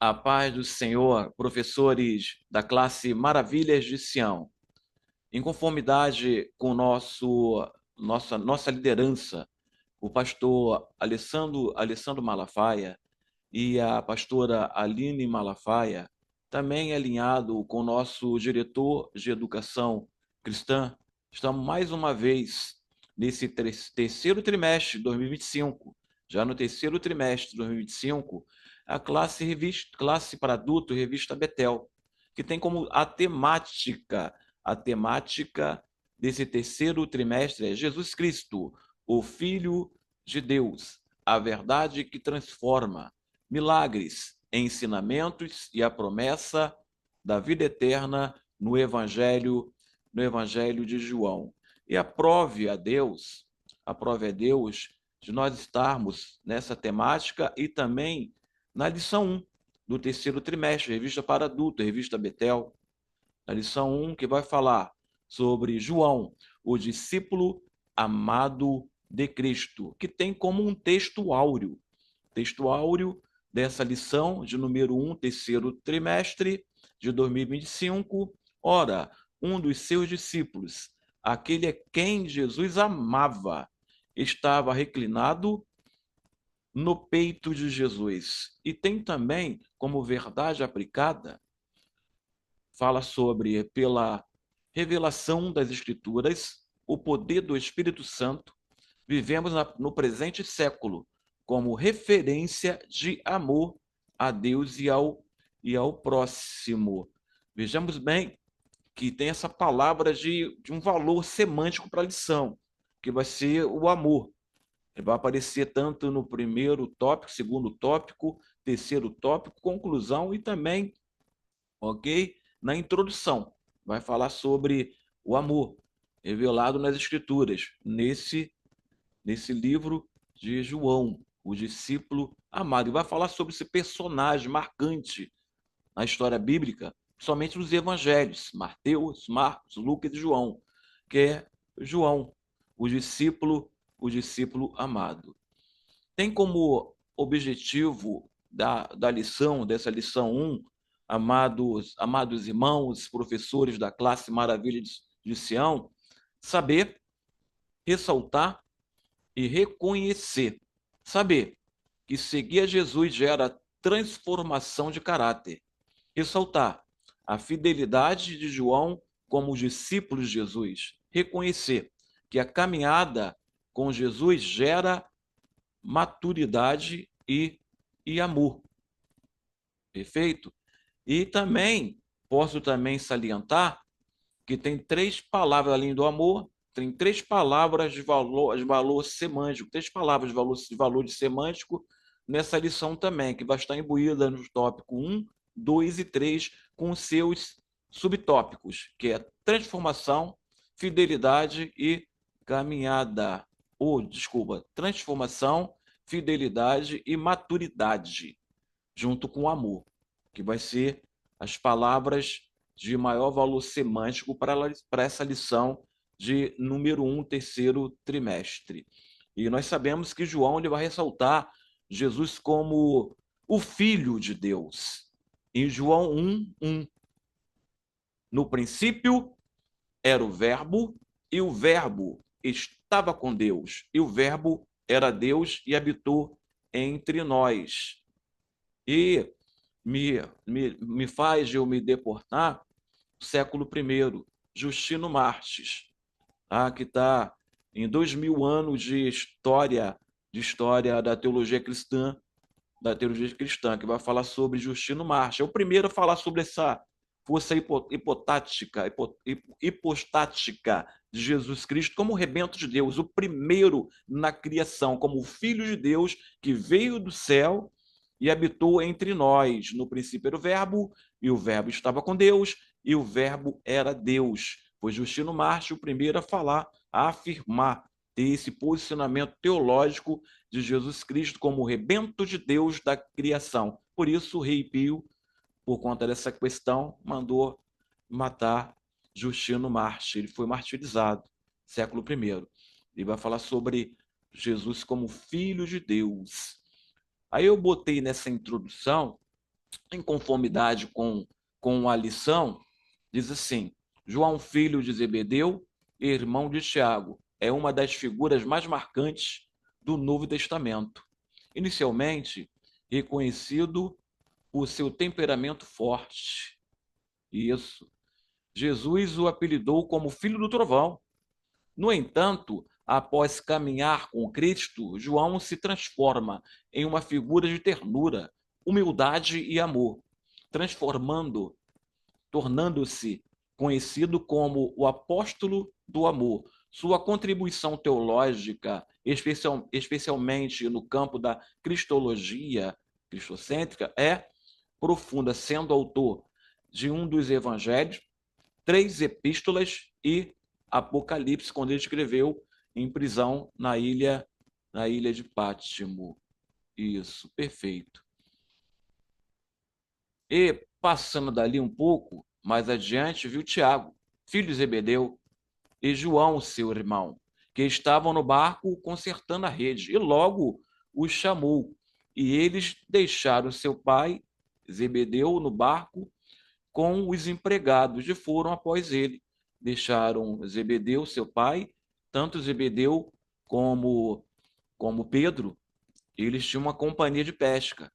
A paz do Senhor, professores da classe Maravilhas de Sião. Em conformidade com nossa liderança, o pastor Alessandro Malafaia e a pastora Aline Malafaia, também alinhado com o nosso diretor de educação cristã, estamos mais uma vez nesse terceiro trimestre de 2025, já no terceiro trimestre de 2025, a classe para adulto, revista Betel, que tem como a temática desse terceiro trimestre é Jesus Cristo, o Filho de Deus, a verdade que transforma, milagres, ensinamentos e a promessa da vida eterna no Evangelho de João. E aprove a Deus de nós estarmos nessa temática e também na lição 1 do terceiro trimestre, revista para adulto, revista Betel, na lição 1, que vai falar sobre João, o discípulo amado de Cristo, que tem como um texto áureo dessa lição de número 1, terceiro trimestre de 2025. Ora, um dos seus discípulos, aquele a quem Jesus amava, estava reclinado no peito de Jesus. E tem também, como verdade aplicada, fala sobre, pela revelação das Escrituras, o poder do Espírito Santo, vivemos no presente século como referência de amor a Deus e ao próximo. Vejamos bem que tem essa palavra de um valor semântico para a lição, que vai ser o amor. Ele vai aparecer tanto no primeiro tópico, segundo tópico, terceiro tópico, conclusão e também, ok? Na introdução. Vai falar sobre o amor revelado nas Escrituras, nesse livro de João, o discípulo amado. E vai falar sobre esse personagem marcante na história bíblica, somente nos evangelhos, Mateus, Marcos, Lucas e João, que é João, o discípulo amado. Tem como objetivo dessa lição 1, amados irmãos, professores da classe Maravilha de Sião, saber, ressaltar e reconhecer. Saber que seguir a Jesus gera transformação de caráter. Ressaltar a fidelidade de João como discípulo de Jesus. Reconhecer que a caminhada com Jesus gera maturidade e amor. Perfeito? E também, posso também salientar que tem três palavras além do amor, tem três palavras de valor semântico, três palavras de valor de semântico nessa lição também, que vai estar imbuída nos tópicos 1, 2 e 3, com seus subtópicos, que é transformação, fidelidade e caminhada. Desculpa, transformação, fidelidade e maturidade, junto com o amor, que vai ser as palavras de maior valor semântico para essa lição de número 1, terceiro trimestre. E nós sabemos que João ele vai ressaltar Jesus como o Filho de Deus. Em João 1:1, no princípio era o Verbo, e o Verbo estava com Deus, e o Verbo era Deus e habitou entre nós. E me faz eu me deportar século I, Justino Martes, tá? Que está em 2000 anos de história da teologia cristã, que vai falar sobre Justino Martes. É o primeiro a falar sobre essa força hipostática de Jesus Cristo como o rebento de Deus, o primeiro na criação, como o Filho de Deus que veio do céu e habitou entre nós. No princípio era o Verbo, e o Verbo estava com Deus, e o Verbo era Deus. Foi Justino Martes o primeiro a falar, a afirmar, ter esse posicionamento teológico de Jesus Cristo como o rebento de Deus da criação. Por isso, o rei Pio, por conta dessa questão, mandou matar Justino Martes. Ele foi martirizado, século I. Ele vai falar sobre Jesus como Filho de Deus. Aí eu botei nessa introdução em conformidade com a lição, diz assim: João, filho de Zebedeu, irmão de Tiago, é uma das figuras mais marcantes do Novo Testamento. Inicialmente, reconhecido por seu temperamento forte. Isso. Jesus o apelidou como filho do trovão. No entanto, após caminhar com Cristo, João se transforma em uma figura de ternura, humildade e amor, transformando, tornando-se conhecido como o apóstolo do amor. Sua contribuição teológica, especialmente no campo da cristologia cristocêntrica, é profunda, sendo autor de um dos evangelhos, 3 epístolas e Apocalipse, quando ele escreveu em prisão na ilha de Pátimo. Isso, perfeito. E passando dali um pouco, mais adiante, viu Tiago, filho de Zebedeu, e João, seu irmão, que estavam no barco consertando a rede, e logo os chamou. E eles deixaram seu pai, Zebedeu, no barco com os empregados e foram após ele. Deixaram Zebedeu, seu pai, tanto Zebedeu como Pedro, eles tinham uma companhia de pesca,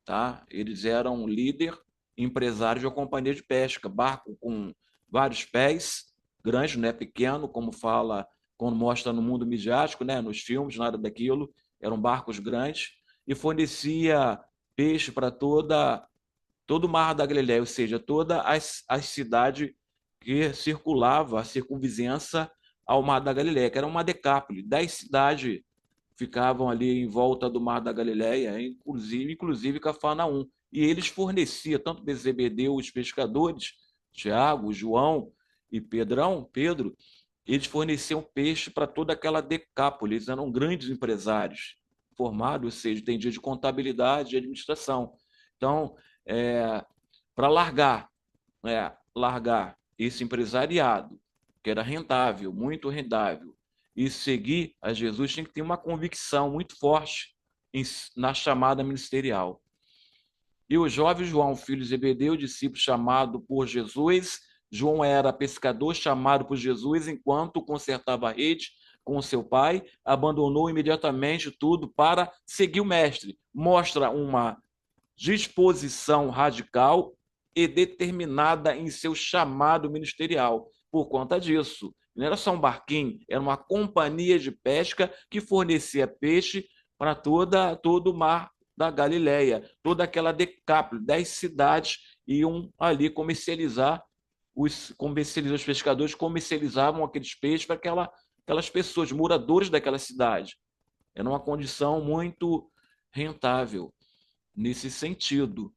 tá? Eles eram líder, empresário de uma companhia de pesca, barco com vários pés, grande, não é pequeno, como fala, quando mostra no mundo midiático, né? Nos filmes, nada daquilo, eram barcos grandes, e fornecia peixe para todo o Mar da Galileia, ou seja, toda a cidade que circulava, a circunvizinhança ao Mar da Galileia, que era uma decápole. 10 cidades ficavam ali em volta do Mar da Galileia, inclusive Cafarnaum. E eles forneciam, tanto Zebedeu, os pescadores, Tiago, João e Pedro, eles forneciam peixe para toda aquela decápole. Eles eram grandes empresários, formados, ou seja, entendiam de contabilidade e administração. Então, para largar esse empresariado, que era rentável, muito rentável, e seguir a Jesus, tinha que ter uma convicção muito forte na chamada ministerial. E o jovem João, filho de Zebedeu, discípulo chamado por Jesus, João era pescador chamado por Jesus, enquanto consertava a rede com seu pai, abandonou imediatamente tudo para seguir o mestre. Mostra uma disposição radical e determinada em seu chamado ministerial. Por conta disso, não era só um barquinho, era uma companhia de pesca que fornecia peixe para todo o mar da Galileia, toda aquela decápole, 10 cidades iam ali comercializar, os pescadores comercializavam aqueles peixes para aquelas pessoas, moradores daquela cidade. Era uma condição muito rentável nesse sentido.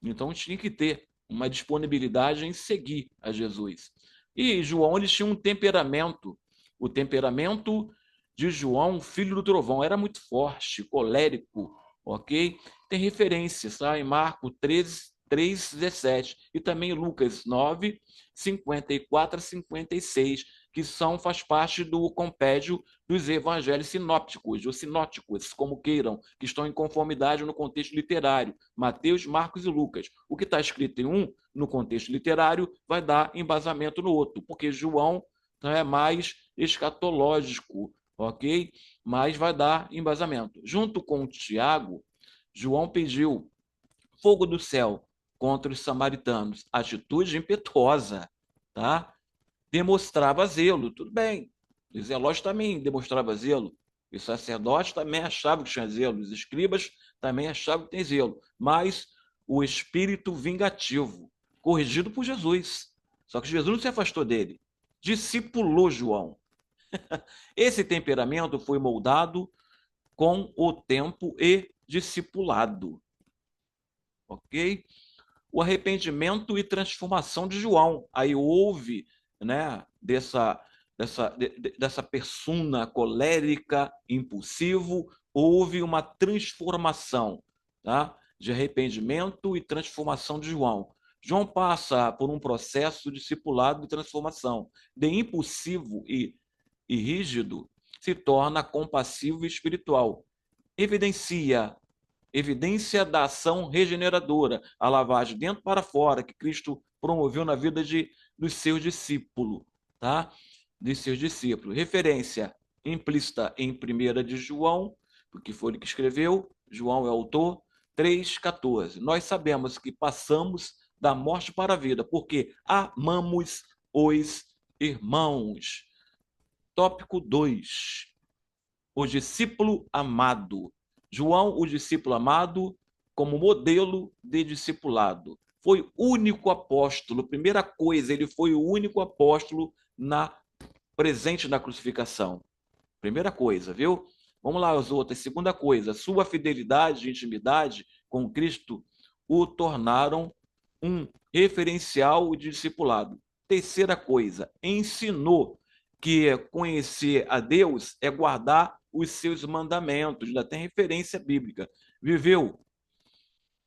Então tinha que ter uma disponibilidade em seguir a Jesus. E João, ele tinha um temperamento, o temperamento de João, filho do trovão, era muito forte, colérico, ok? Tem referências, tá? Em Marcos 3:17 e também Lucas 9:54 a 56, que faz parte do compêndio dos evangelhos sinópticos, ou sinóticos, como queiram, que estão em conformidade no contexto literário, Mateus, Marcos e Lucas. O que está escrito em um, no contexto literário, vai dar embasamento no outro, porque João é mais escatológico, ok? Mas vai dar embasamento. Junto com Tiago, João pediu fogo do céu contra os samaritanos. Atitude impetuosa, tá? Demonstrava zelo, tudo bem. Os zelotes também demonstrava zelo. Os sacerdotes também achavam que tinha zelo. Os escribas também achavam que tem zelo. Mas o espírito vingativo, corrigido por Jesus. Só que Jesus não se afastou dele. Discipulou João. Esse temperamento foi moldado com o tempo e discipulado. Ok? O arrependimento e transformação de João. Aí houve, né, dessa persona colérica, impulsivo, houve uma transformação, tá? De arrependimento e transformação de João. João passa por um processo discipulado de transformação. De impulsivo e rígido, se torna compassivo e espiritual. Evidencia evidência da ação regeneradora, a lavagem de dentro para fora, que Cristo promoveu na vida dos seus discípulos, tá? Dos seus discípulos. Referência implícita em 1 de João, porque foi ele que escreveu, João é autor, 3,14. Nós sabemos que passamos da morte para a vida, porque amamos os irmãos. Tópico 2. O discípulo amado. João, o discípulo amado, como modelo de discipulado. Foi o único apóstolo, primeira coisa, ele foi o único apóstolo presente na crucificação. Primeira coisa, viu? Vamos lá as outras. Segunda coisa, sua fidelidade e intimidade com Cristo o tornaram um referencial de discipulado. Terceira coisa, ensinou que conhecer a Deus é guardar os seus mandamentos, ainda tem referência bíblica. Viveu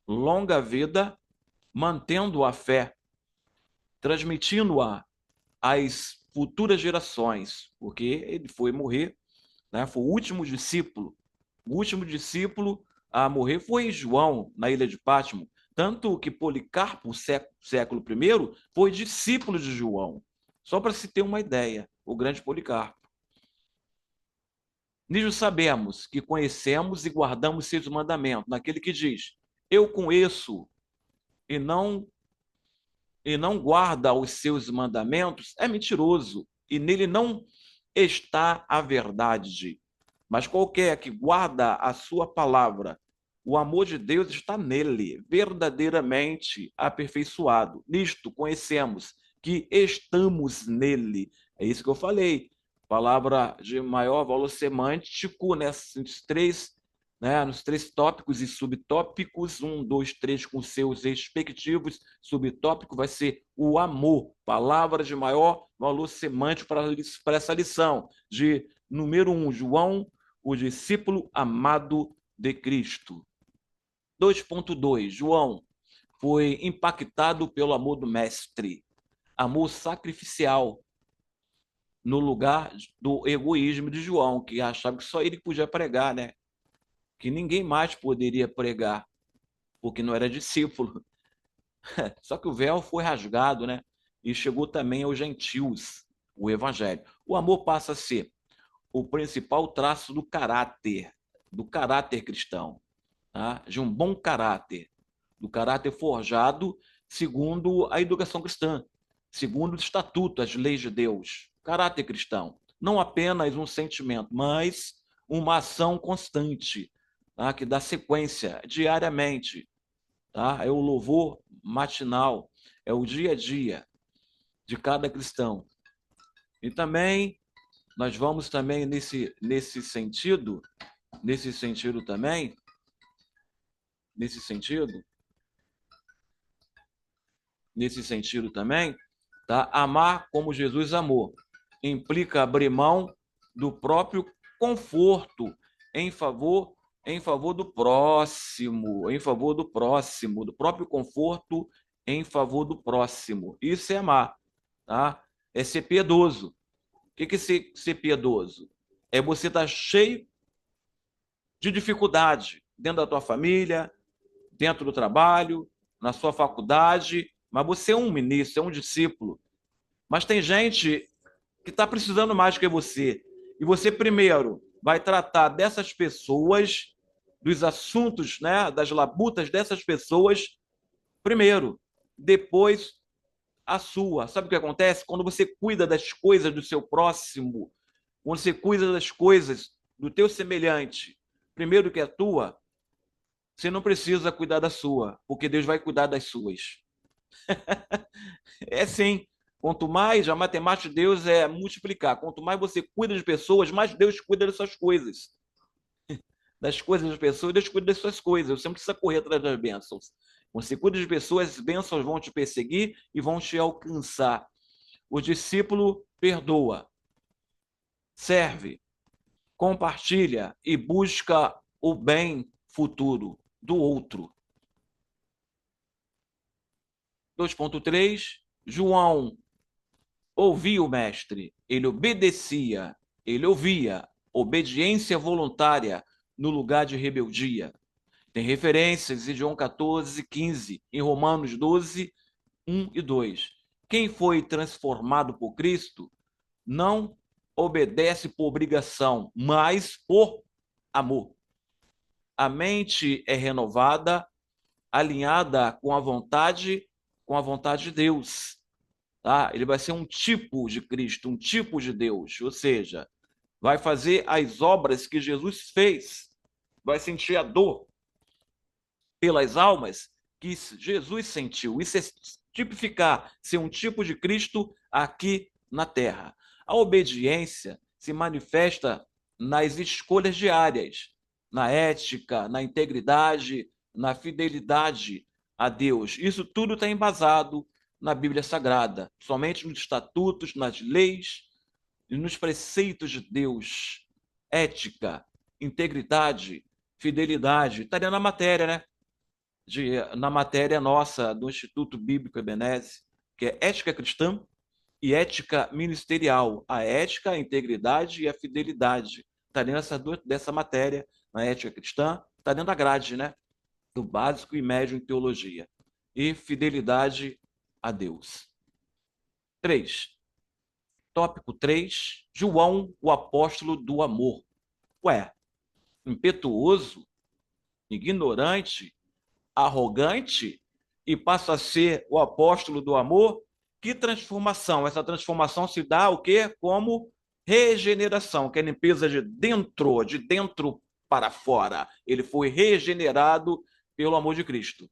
longa vida, mantendo a fé, transmitindo-a às futuras gerações, porque ele foi morrer, né? Foi o último discípulo. O último discípulo a morrer foi João, na ilha de Pátimo. Tanto que Policarpo, século I, foi discípulo de João. Só para se ter uma ideia, o grande Policarpo. Nisso sabemos que conhecemos e guardamos seus mandamentos, naquele que diz, eu conheço e não guarda os seus mandamentos, é mentiroso, e nele não está a verdade. Mas qualquer que guarda a sua palavra, o amor de Deus está nele, verdadeiramente aperfeiçoado. Nisto conhecemos que estamos nele. É isso que eu falei. Palavra de maior valor semântico nesses três, né, nos três tópicos e subtópicos, 1, 2, 3, com seus respectivos subtópicos, vai ser o amor, palavra de maior valor semântico para essa lição, de número 1, João, o discípulo amado de Cristo. 2.2, João foi impactado pelo amor do mestre, amor sacrificial, no lugar do egoísmo de João, que achava que só ele podia pregar, né? Que ninguém mais poderia pregar, porque não era discípulo. Só que o véu foi rasgado, né? E chegou também aos gentios, o evangelho. O amor passa a ser o principal traço do caráter cristão, tá? De um bom caráter, do caráter forjado segundo a educação cristã, segundo o estatuto, as leis de Deus. Caráter cristão, não apenas um sentimento, mas uma ação constante, tá? Que dá sequência diariamente, tá? É o louvor matinal, é o dia a dia de cada cristão. E também nós vamos também nesse sentido também, tá? Amar como Jesus amou implica abrir mão do próprio conforto em favor do próximo, do próprio conforto em favor do próximo. Isso é amar, tá? É ser piedoso. O que é ser piedoso? É você estar cheio de dificuldade dentro da tua família, dentro do trabalho, na sua faculdade, mas você é um ministro, é um discípulo. Mas tem gente que está precisando mais que você. E você, primeiro, vai tratar dessas pessoas, dos assuntos, né, das labutas dessas pessoas, primeiro. Depois, a sua. Sabe o que acontece? Quando você cuida das coisas do seu próximo, quando você cuida das coisas do teu semelhante, primeiro que a tua, você não precisa cuidar da sua, porque Deus vai cuidar das suas. É sim. Quanto mais, a matemática de Deus é multiplicar. Quanto mais você cuida de pessoas, mais Deus cuida das suas coisas. Das coisas das pessoas, Deus cuida das suas coisas. Você não precisa correr atrás das bênçãos. Quando você cuida de pessoas, as bênçãos vão te perseguir e vão te alcançar. O discípulo perdoa, serve, compartilha e busca o bem futuro do outro. 2.3, João ouvia o mestre, ele obedecia, ele ouvia, obediência voluntária no lugar de rebeldia. Tem referências em João 14, 15, em Romanos 12, 1 e 2. Quem foi transformado por Cristo não obedece por obrigação, mas por amor. A mente é renovada, alinhada com a vontade de Deus. Tá? Ele vai ser um tipo de Cristo, um tipo de Deus, ou seja, vai fazer as obras que Jesus fez, vai sentir a dor pelas almas que Jesus sentiu. Isso é tipificar, ser um tipo de Cristo aqui na terra. A obediência se manifesta nas escolhas diárias, na ética, na integridade, na fidelidade a Deus. Isso tudo está embasado na Bíblia Sagrada, somente nos estatutos, nas leis e nos preceitos de Deus. Ética, integridade, fidelidade, estaria na matéria, né? Na matéria nossa do Instituto Bíblico Ebeneze, que é ética cristã e ética ministerial. A ética, a integridade e a fidelidade. Está dentro dessa matéria, na ética cristã, está dentro da grade, né? Do básico e médio em teologia. E fidelidade a Deus. 3. Tópico 3. João, o apóstolo do amor. Ué, impetuoso, ignorante, arrogante e passa a ser o apóstolo do amor? Que transformação? Essa transformação se dá o quê? Como regeneração, que é limpeza de dentro para fora. Ele foi regenerado pelo amor de Cristo.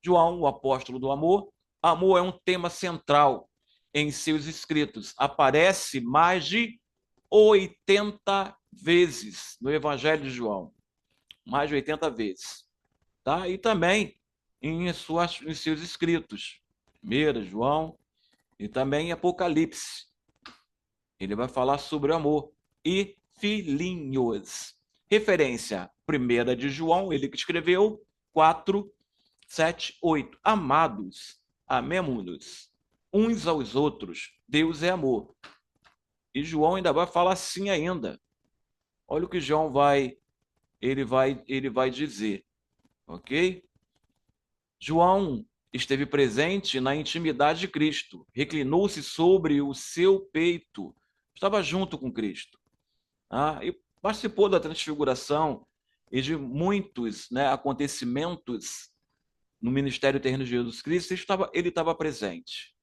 João, o apóstolo do amor. Amor é um tema central em seus escritos. Aparece mais de 80 vezes no Evangelho de João. Mais de 80 vezes. Tá? E também em seus escritos. 1 João e também em Apocalipse. Ele vai falar sobre o amor. E filhinhos. Referência 1 de João, ele que escreveu 4, 7, 8. Amados, amemo-nos uns aos outros. Deus é amor. E João ainda vai falar assim ainda. Olha o que João ele vai dizer, ok? João esteve presente na intimidade de Cristo, reclinou-se sobre o seu peito, estava junto com Cristo, e participou da transfiguração e de muitos, né, acontecimentos no ministério terreno de Jesus Cristo. Ele estava presente.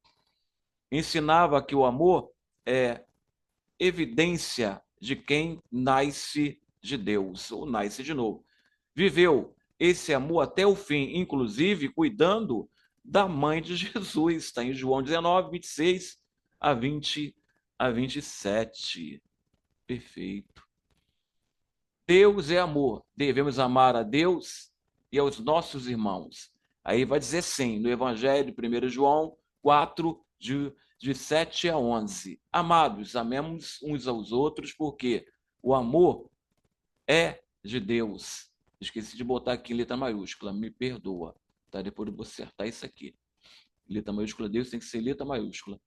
Ensinava que o amor é evidência de quem nasce de Deus, ou nasce de novo. Viveu esse amor até o fim, inclusive cuidando da mãe de Jesus. Está em João 19, 26 a 27. Perfeito. Deus é amor. Devemos amar a Deus e aos nossos irmãos. Aí vai dizer sim, no Evangelho, 1 João 4, de 7 a 11. Amados, amemos uns aos outros, porque o amor é de Deus. Esqueci de botar aqui em letra maiúscula, me perdoa. Tá? Depois eu vou acertar isso aqui. Letra maiúscula Deus tem que ser letra maiúscula.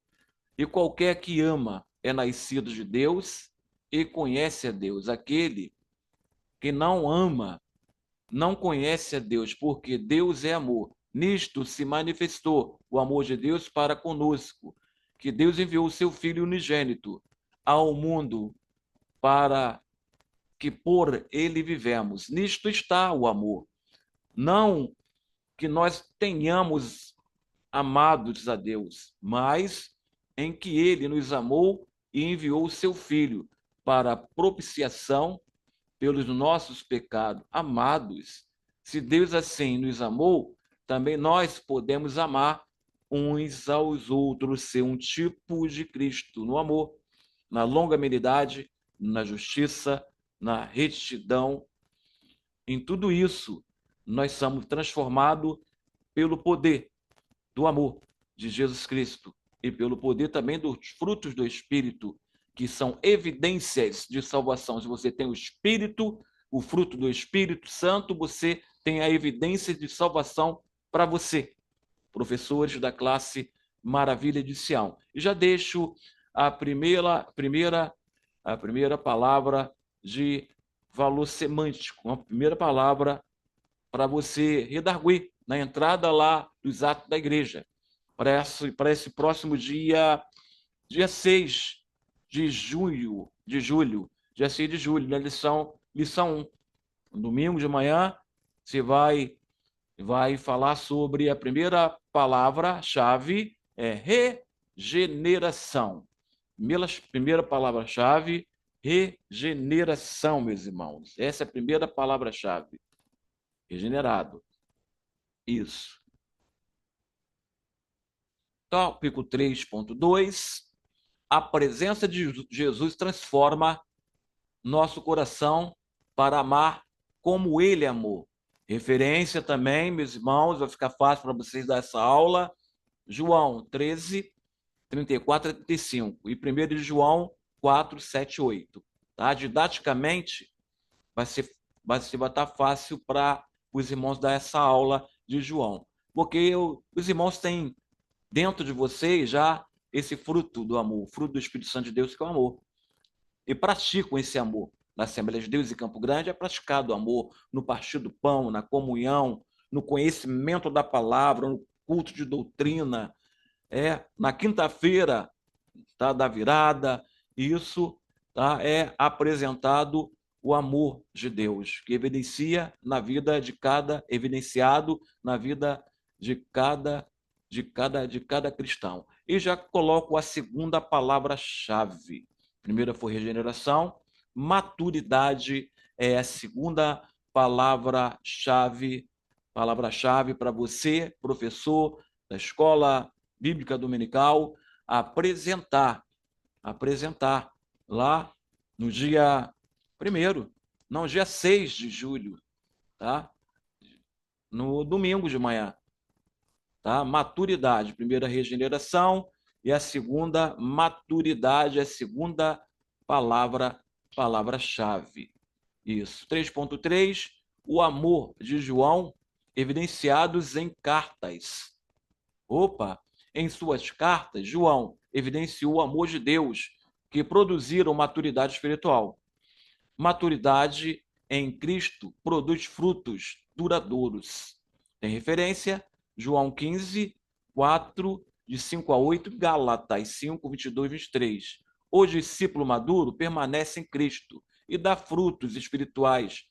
E qualquer que ama é nascido de Deus e conhece a Deus. Aquele que não ama não conhece a Deus, porque Deus é amor. Nisto se manifestou o amor de Deus para conosco, que Deus enviou o seu Filho unigênito ao mundo para que por ele vivemos. Nisto está o amor. Não que nós tenhamos amados a Deus, mas em que ele nos amou e enviou o seu Filho para propiciação pelos nossos pecados. Amados, se Deus assim nos amou, também nós podemos amar uns aos outros, ser um tipo de Cristo no amor, na longanimidade, na justiça, na retidão. Em tudo isso, nós somos transformados pelo poder do amor de Jesus Cristo e pelo poder também dos frutos do Espírito, que são evidências de salvação. Se você tem o Espírito, o fruto do Espírito Santo, você tem a evidência de salvação para você. Professores da classe Maravilha de Sião. E já deixo a primeira palavra de valor semântico, a primeira palavra para você redarguir na entrada lá dos atos da igreja, para esse próximo dia 6 de julho, dia 6 de julho, na lição 1. No domingo de manhã, você vai falar sobre a primeira palavra-chave, regeneração. Primeira palavra-chave, regeneração, meus irmãos. Essa é a primeira palavra-chave. Regenerado. Isso. Tópico 3.2. A presença de Jesus transforma nosso coração para amar como ele amou. Referência também, meus irmãos, vai ficar fácil para vocês dar essa aula. João 13, 34 a 35 e 1 de João 4, 7, 8. Tá? Didaticamente, vai estar fácil para os irmãos dar essa aula de João. Porque os irmãos têm dentro de vocês já esse fruto do amor, o fruto do Espírito Santo de Deus, que é o amor. E praticam esse amor. Na Assembleia de Deus em Campo Grande é praticado o amor no partir do pão, na comunhão, no conhecimento da palavra, no culto de doutrina, na quinta-feira, tá, da virada, isso, tá, é apresentado o amor de Deus, que evidenciado na vida de cada cristão. E já coloco a segunda palavra-chave. Primeira foi regeneração, maturidade é a segunda palavra-chave para você, professor da escola bíblica dominical, apresentar lá no dia 1º, não, dia 6 de julho, tá? No domingo de manhã, tá? Maturidade, primeira regeneração e a segunda maturidade, a segunda palavra-chave. Isso. 3.3, o amor de João evidenciados em cartas. Em suas cartas, João evidenciou o amor de Deus, que produziram maturidade espiritual. Maturidade em Cristo produz frutos duradouros. Tem referência? João 15, 4, de 5 a 8, Gálatas 5, 22 e 23. O discípulo maduro permanece em Cristo e dá frutos espirituais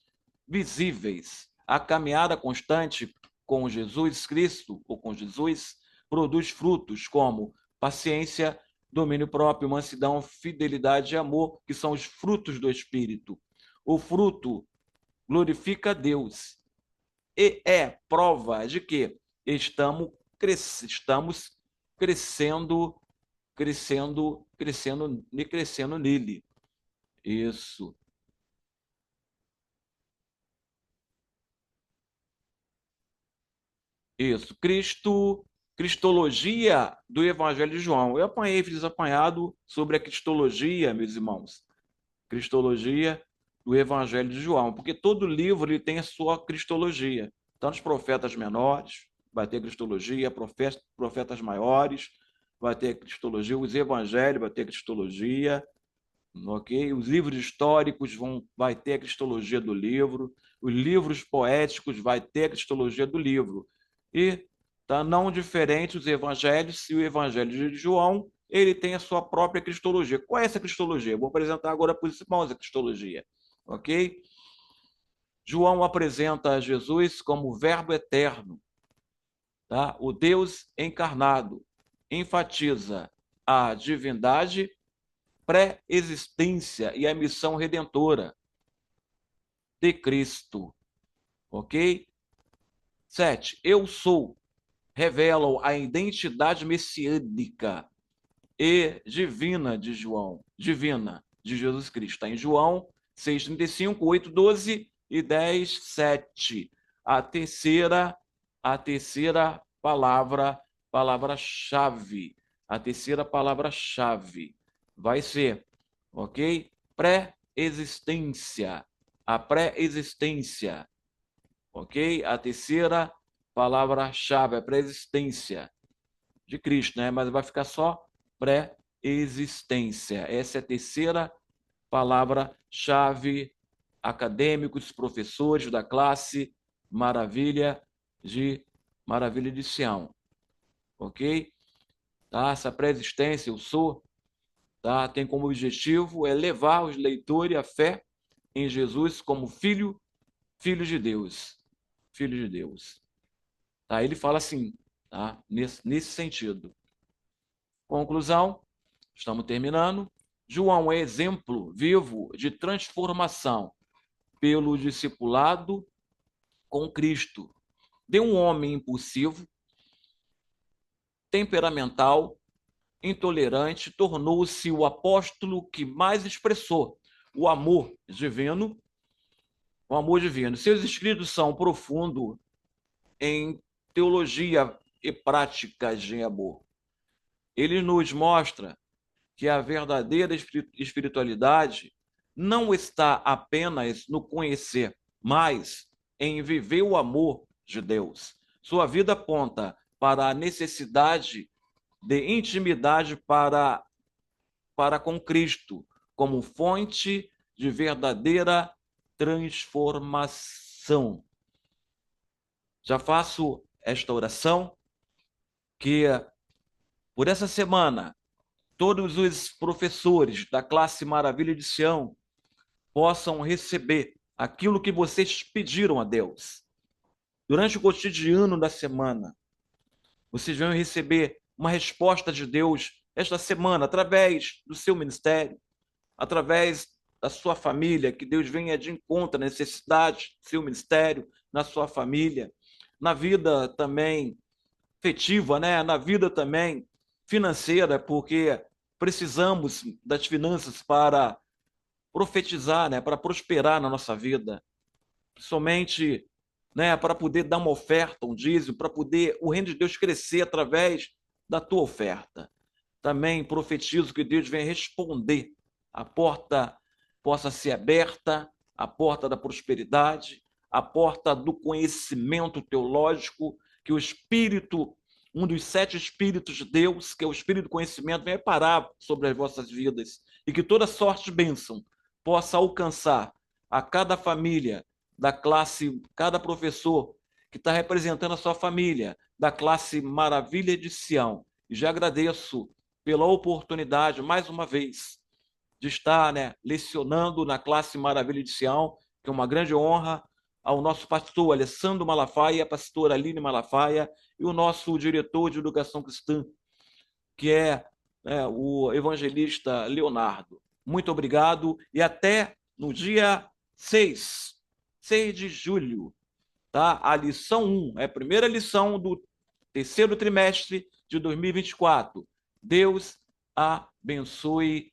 visíveis. A caminhada constante com Jesus Cristo, ou com Jesus, produz frutos como paciência, domínio próprio, mansidão, fidelidade e amor, que são os frutos do Espírito. O fruto glorifica a Deus e é prova de que estamos crescendo nele. Isso. Isso. Cristologia do Evangelho de João. Eu fiz apanhado sobre a cristologia, meus irmãos. Cristologia do Evangelho de João, porque todo livro ele tem a sua cristologia. Então, os profetas menores, vai ter cristologia, profetas maiores, vai ter cristologia, os evangelhos vai ter cristologia, ok? Os livros históricos vai ter a cristologia do livro, os livros poéticos vai ter a cristologia do livro. E tá não diferente os evangelhos, e o Evangelho de João ele tem a sua própria cristologia. Qual é essa cristologia? Eu vou apresentar agora para os irmãos a cristologia, ok? João apresenta Jesus como o Verbo eterno, tá? O Deus encarnado, enfatiza a divindade, pré-existência e a missão redentora de Cristo, ok? 7. Eu sou, revelam a identidade messiânica e divina de João, divina de Jesus Cristo. Está em João 6:35, 8:12 e 10:7. A terceira palavra-chave. A terceira palavra-chave vai ser, ok? Pré-existência. A pré-existência, ok? A terceira palavra-chave, a pré-existência de Cristo, né? Mas vai ficar só pré-existência. Essa é a terceira palavra-chave. Acadêmicos, professores da classe maravilha de Sião, ok? Tá? Essa pré-existência, eu sou, tá? Tem como objetivo levar os leitores à fé em Jesus como filho de Deus, filho de Deus. Tá? Ele fala assim, tá? Nesse sentido. Conclusão, estamos terminando. João é exemplo vivo de transformação pelo discipulado com Cristo. De um homem impulsivo, temperamental, intolerante, tornou-se o apóstolo que mais expressou o amor divino. O amor divino. Seus escritos são profundos em teologia e práticas de amor. Ele nos mostra que a verdadeira espiritualidade não está apenas no conhecer, mas em viver o amor de Deus. Sua vida aponta para a necessidade de intimidade para com Cristo, como fonte de verdadeira transformação. Já faço esta oração que por essa semana todos os professores da classe Maravilha de Sião possam receber aquilo que vocês pediram a Deus. Durante o cotidiano da semana, vocês vão receber uma resposta de Deus esta semana, através do seu ministério, através da sua família, que Deus venha de encontro à necessidade do seu ministério, na sua família, na vida também afetiva, né? Na vida também financeira, porque precisamos das finanças para profetizar, né? Para prosperar na nossa vida, somente, né? Para poder dar uma oferta, um dízimo, para poder o reino de Deus crescer através da tua oferta. Também profetizo que Deus venha responder, a porta possa ser aberta, a porta da prosperidade, a porta do conhecimento teológico, que o Espírito, um dos 7 Espíritos de Deus, que é o Espírito do conhecimento, venha parar sobre as vossas vidas e que toda sorte de bênção possa alcançar a cada família da classe, cada professor que está representando a sua família, da classe Maravilha de Sião. E já agradeço pela oportunidade, mais uma vez, de estar, né, lecionando na classe Maravilha de Sião, que é uma grande honra ao nosso pastor Alessandro Malafaia, a pastora Aline Malafaia e o nosso diretor de educação cristã, que é, o evangelista Leonardo. Muito obrigado e até no dia 6 de julho, tá? A lição 1, é a primeira lição do terceiro trimestre de 2024. Deus abençoe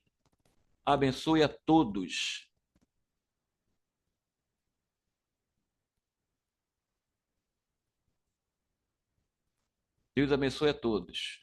a todos. Deus abençoe a todos.